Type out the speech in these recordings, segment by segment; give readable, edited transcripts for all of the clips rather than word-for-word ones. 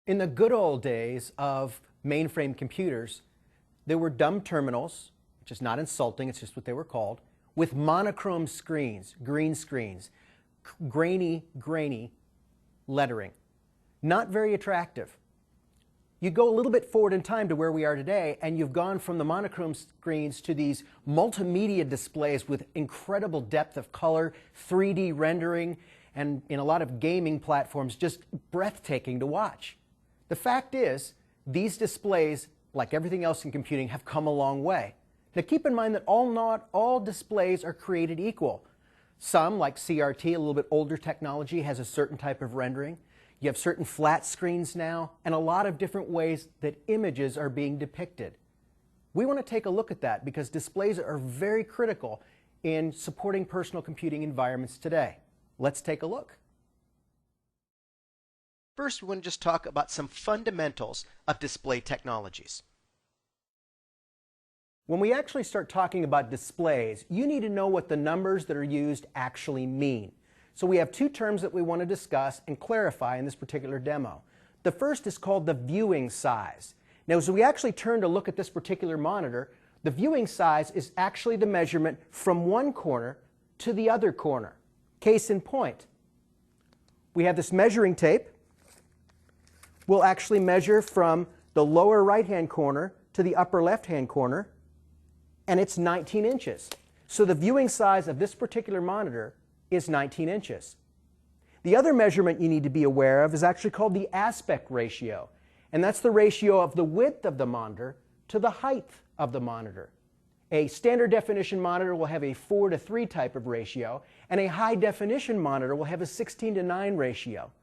In the good old days of mainframe computers, there were dumb terminals, which is not insulting, it's just what they were called, with monochrome screens, green screens, grainy lettering. Not very attractive. You go a little bit forward in time to where we are today, and you've gone from the monochrome screens to these multimedia displays with incredible depth of color, 3D rendering, and in a lot of gaming platforms, just breathtaking to watch. The fact is, these displays, like everything else in computing, have come a long way. Now keep in mind that not all displays are created equal. Some, like CRT, a little bit older technology, has a certain type of rendering. You have certain flat screens now, and a lot of different ways that images are being depicted. We want to take a look at that because displays are very critical in supporting personal computing environments today. Let's take a look. First, we want to just talk about some fundamentals of display technologies. When we actually start talking about displays, you need to know what the numbers that are used actually mean. So we have two terms that we want to discuss and clarify in this particular demo. The first is called the viewing size. Now, as we actually turn to look at this particular monitor, the viewing size is actually the measurement from one corner to the other corner. Case in point, we have this measuring tape. We'll actually measure from the lower right-hand corner to the upper left-hand corner, and it's 19 inches. So the viewing size of this particular monitor is 19 inches. The other measurement you need to be aware of is actually called the aspect ratio, and that's the ratio of the width of the monitor to the height of the monitor. A standard definition monitor will have a 4:3 type of ratio, and a high definition monitor will have a 16:9 ratio.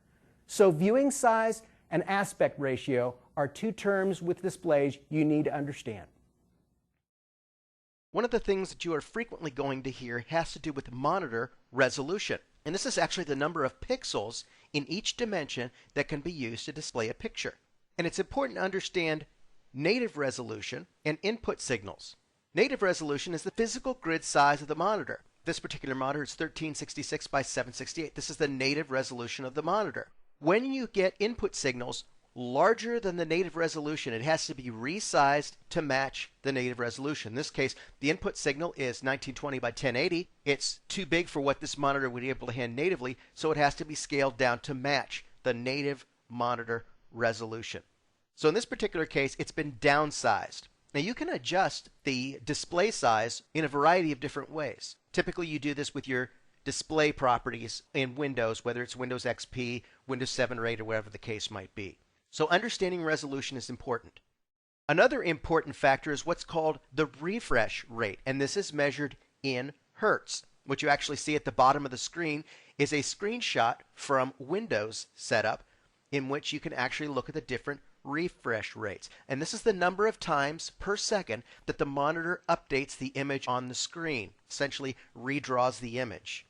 So viewing size and aspect ratio are two terms with displays you need to understand. One of the things that you are frequently going to hear has to do with monitor resolution. And this is actually the number of pixels in each dimension that can be used to display a picture. And it's important to understand native resolution and input signals. Native resolution is the physical grid size of the monitor. This particular monitor is 1366 by 768. This is the native resolution of the monitor. When you get input signals larger than the native resolution, it has to be resized to match the native resolution. In this case, the input signal is 1920 by 1080. It's too big for what this monitor would be able to handle natively, so it has to be scaled down to match the native monitor resolution. So in this particular case, it's been downsized. Now you can adjust the display size in a variety of different ways. Typically you do this with your display properties in Windows, whether it's Windows XP, Windows 7 or 8, or whatever the case might be. So understanding resolution is important. Another important factor is what's called the refresh rate, and this is measured in hertz. What you actually see at the bottom of the screen is a screenshot from Windows setup in which you can actually look at the different refresh rates. And this is the number of times per second that the monitor updates the image on the screen, essentially redraws the image.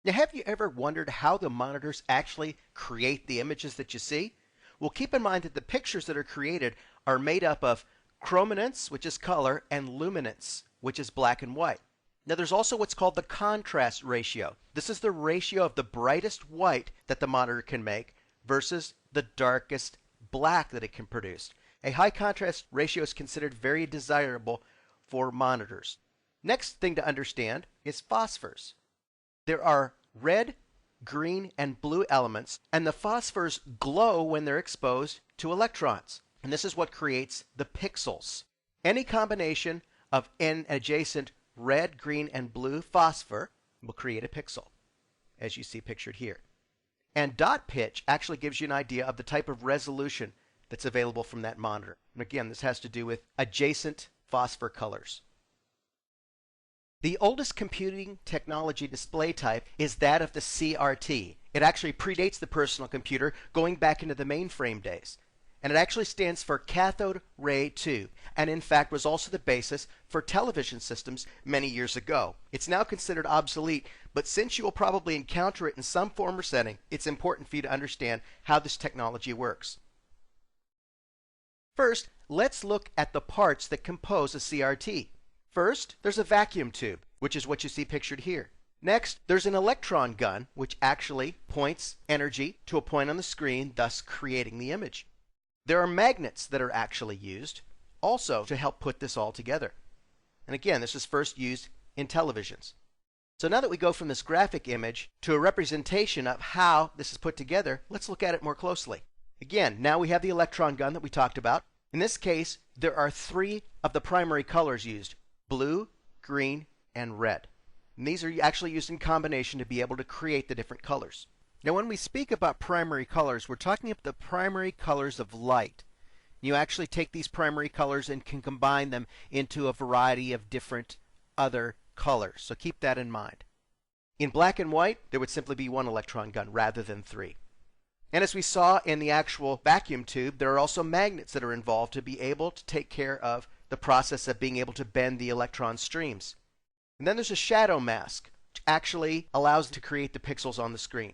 Now, have you ever wondered how the monitors actually create the images that you see? Well, keep in mind that the pictures that are created are made up of chrominance, which is color, and luminance, which is black and white. Now, there's also what's called the contrast ratio. This is the ratio of the brightest white that the monitor can make versus the darkest black that it can produce. A high contrast ratio is considered very desirable for monitors. Next thing to understand is phosphors. There are red, green, and blue elements, and the phosphors glow when they're exposed to electrons. And this is what creates the pixels. Any combination of an adjacent red, green, and blue phosphor will create a pixel, as you see pictured here. And dot pitch actually gives you an idea of the type of resolution that's available from that monitor. And again, this has to do with adjacent phosphor colors. The oldest computing technology display type is that of the CRT. It actually predates the personal computer, going back into the mainframe days. And it actually stands for cathode ray tube, and in fact was also the basis for television systems many years ago. It's now considered obsolete, but since you will probably encounter it in some form or setting, it's important for you to understand how this technology works. First, let's look at the parts that compose a CRT. First, there's a vacuum tube, which is what you see pictured here. Next, there's an electron gun, which actually points energy to a point on the screen, thus creating the image. There are magnets that are actually used also to help put this all together. And again, this is first used in televisions. So now that we go from this graphic image to a representation of how this is put together, let's look at it more closely. Again, now we have the electron gun that we talked about. In this case, there are 3 of the primary colors used: blue, green, and red. And these are actually used in combination to be able to create the different colors. Now when we speak about primary colors, we're talking about the primary colors of light. You actually take these primary colors and can combine them into a variety of different other colors. So keep that in mind. In black and white, there would simply be 1 electron gun rather than 3. And as we saw in the actual vacuum tube, there are also magnets that are involved to be able to take care of the process of being able to bend the electron streams. And then there's a shadow mask, which actually allows to create the pixels on the screen.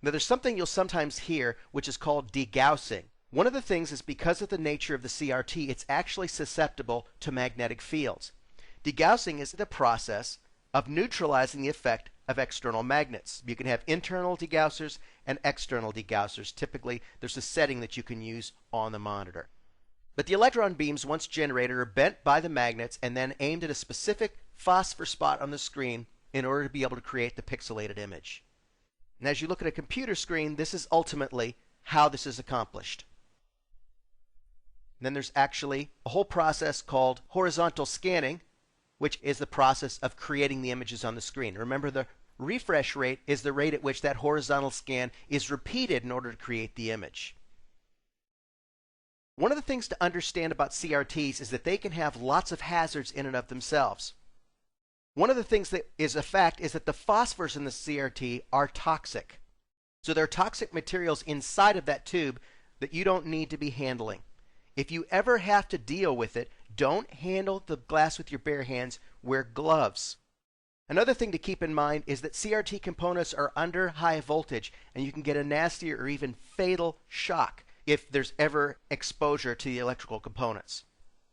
Now there's something you'll sometimes hear which is called degaussing. One of the things is because of the nature of the CRT, it's actually susceptible to magnetic fields. Degaussing is the process of neutralizing the effect of external magnets. You can have internal degaussers and external degaussers. Typically, there's a setting that you can use on the monitor. But the electron beams, once generated, are bent by the magnets and then aimed at a specific phosphor spot on the screen in order to be able to create the pixelated image. And as you look at a computer screen, this is ultimately how this is accomplished. And then there's actually a whole process called horizontal scanning, which is the process of creating the images on the screen. Remember, the refresh rate is the rate at which that horizontal scan is repeated in order to create the image. One of the things to understand about CRTs is that they can have lots of hazards in and of themselves. One of the things that is a fact is that the phosphors in the CRT are toxic. So there are toxic materials inside of that tube that you don't need to be handling. If you ever have to deal with it, don't handle the glass with your bare hands. Wear gloves. Another thing to keep in mind is that CRT components are under high voltage, and you can get a nasty or even fatal shock if there's ever exposure to the electrical components.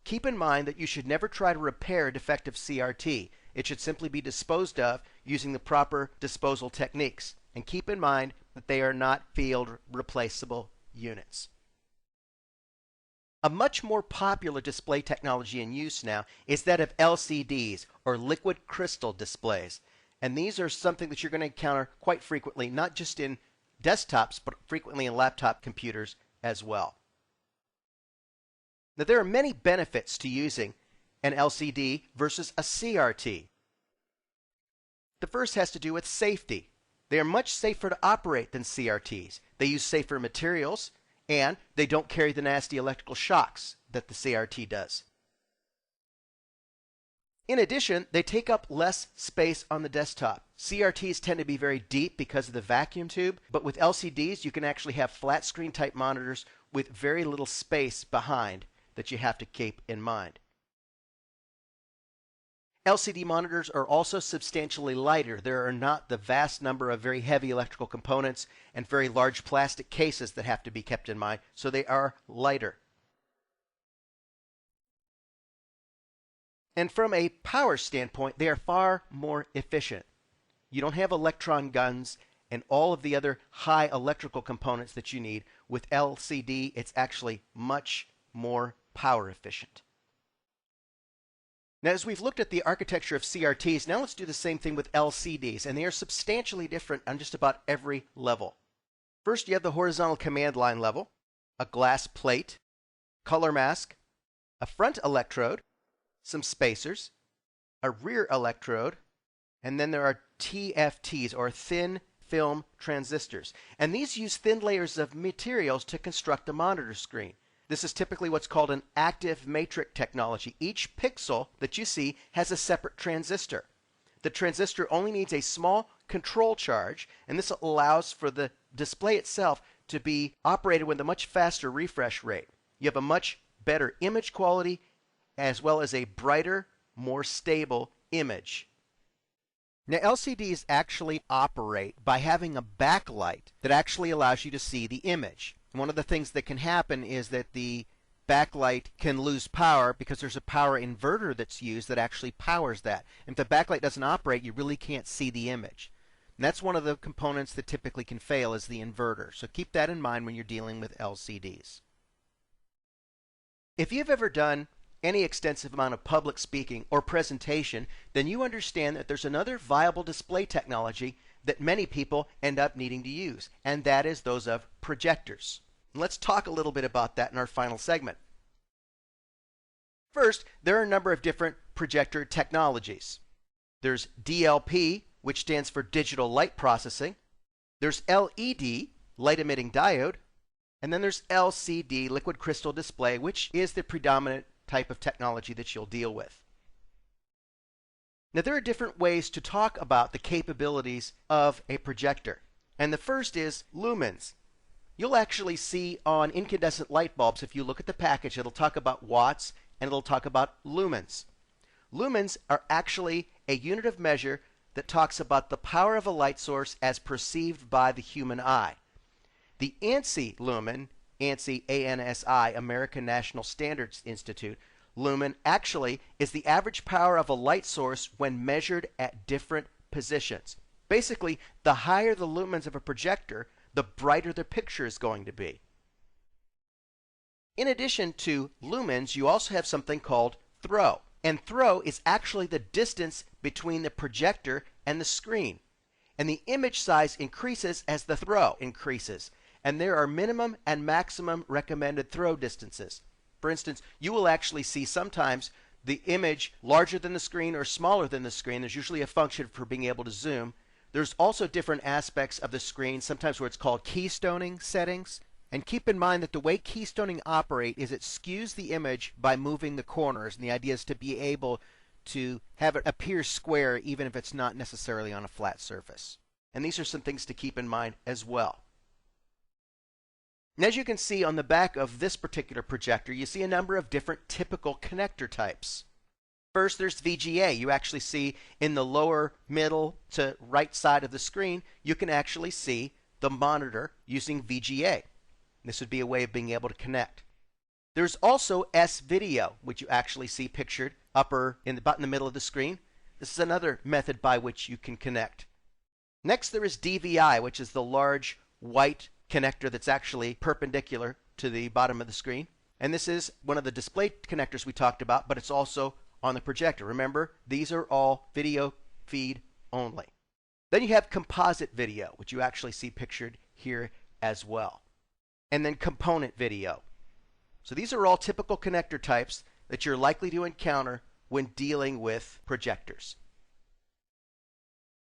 Keep in mind that you should never try to repair a defective CRT. It should simply be disposed of using the proper disposal techniques. And keep in mind that they are not field replaceable units. A much more popular display technology in use now is that of LCDs, or liquid crystal displays. And these are something that you're going to encounter quite frequently, not just in desktops, but frequently in laptop computers as well. Now, there are many benefits to using an LCD versus a CRT. The first has to do with safety. They are much safer to operate than CRTs. They use safer materials, and they don't carry the nasty electrical shocks that the CRT does. In addition, they take up less space on the desktop. CRTs tend to be very deep because of the vacuum tube, but with LCDs you can actually have flat screen type monitors with very little space behind that you have to keep in mind. LCD monitors are also substantially lighter. There are not the vast number of very heavy electrical components and very large plastic cases that have to be kept in mind, so they are lighter. And from a power standpoint, they are far more efficient. You don't have electron guns and all of the other high electrical components that you need. With LCD, it's actually much more power efficient. Now, as we've looked at the architecture of CRTs, now let's do the same thing with LCDs, and they are substantially different on just about every level. First, you have the horizontal command line level, a glass plate, color mask, a front electrode, some spacers, a rear electrode, and then there are TFTs, or thin film transistors. And these use thin layers of materials to construct a monitor screen. This is typically what's called an active matrix technology. Each pixel that you see has a separate transistor. The transistor only needs a small control charge, and this allows for the display itself to be operated with a much faster refresh rate. You have a much better image quality as well as a brighter, more stable image. Now, LCDs actually operate by having a backlight that actually allows you to see the image. One of the things that can happen is that the backlight can lose power because there's a power inverter that's used that actually powers that. And if the backlight doesn't operate, you really can't see the image. And that's one of the components that typically can fail, is the inverter. So keep that in mind when you're dealing with LCDs. If you've ever done any extensive amount of public speaking or presentation, then you understand that there's another viable display technology that many people end up needing to use, and that is those of projectors. And let's talk a little bit about that in our final segment. First, there are a number of different projector technologies. There's DLP, which stands for digital light processing. There's LED, light emitting diode. And then there's LCD, liquid crystal display, which is the predominant type of technology that you'll deal with. Now, there are different ways to talk about the capabilities of a projector. And the first is lumens. You'll actually see on incandescent light bulbs, if you look at the package, it'll talk about watts and it'll talk about lumens. Lumens are actually a unit of measure that talks about the power of a light source as perceived by the human eye. The ANSI lumen, ANSI, A-N-S-I, American National Standards Institute, lumen actually is the average power of a light source when measured at different positions. Basically, the higher the lumens of a projector, the brighter the picture is going to be. In addition to lumens, you also have something called throw. And throw is actually the distance between the projector and the screen. And the image size increases as the throw increases. And there are minimum and maximum recommended throw distances. For instance, you will actually see sometimes the image larger than the screen or smaller than the screen. There's usually a function for being able to zoom. There's also different aspects of the screen, sometimes where it's called keystoning settings. And keep in mind that the way keystoning operates is it skews the image by moving the corners. And the idea is to be able to have it appear square even if it's not necessarily on a flat surface. And these are some things to keep in mind as well. And as you can see on the back of this particular projector, you see a number of different typical connector types. First, there's VGA. You actually see in the lower middle to right side of the screen, you can actually see the monitor using VGA. This would be a way of being able to connect. There's also S-Video, which you actually see pictured about in the middle of the screen. This is another method by which you can connect. Next, there is DVI, which is the large white connector that's actually perpendicular to the bottom of the screen. And this is one of the display connectors we talked about, but it's also on the projector. Remember, these are all video feed only. Then you have composite video, which you actually see pictured here as well. And then component video. So these are all typical connector types that you're likely to encounter when dealing with projectors.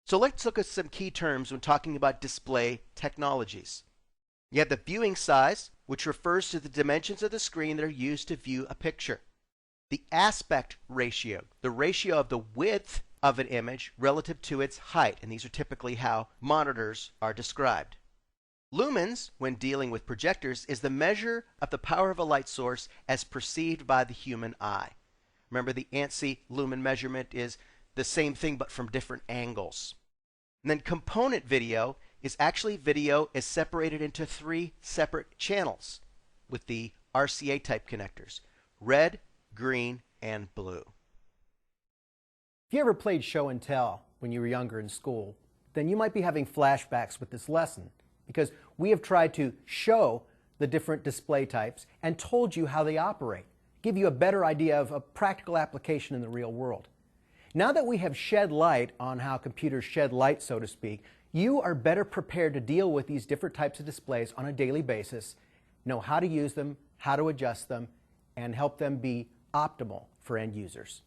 So let's look at some key terms when talking about display technologies. You have the viewing size, which refers to the dimensions of the screen that are used to view a picture. The aspect ratio, the ratio of the width of an image relative to its height, and these are typically how monitors are described. Lumens, when dealing with projectors, is the measure of the power of a light source as perceived by the human eye. Remember, the ANSI lumen measurement is the same thing but from different angles. And then component video is actually video is separated into 3 separate channels with the RCA type connectors: red, green, and blue. If you ever played show and tell when you were younger in school, then you might be having flashbacks with this lesson, because we have tried to show the different display types and told you how they operate, give you a better idea of a practical application in the real world. Now that we have shed light on how computers shed light, so to speak, you are better prepared to deal with these different types of displays on a daily basis, know how to use them, how to adjust them, and help them be optimal for end users.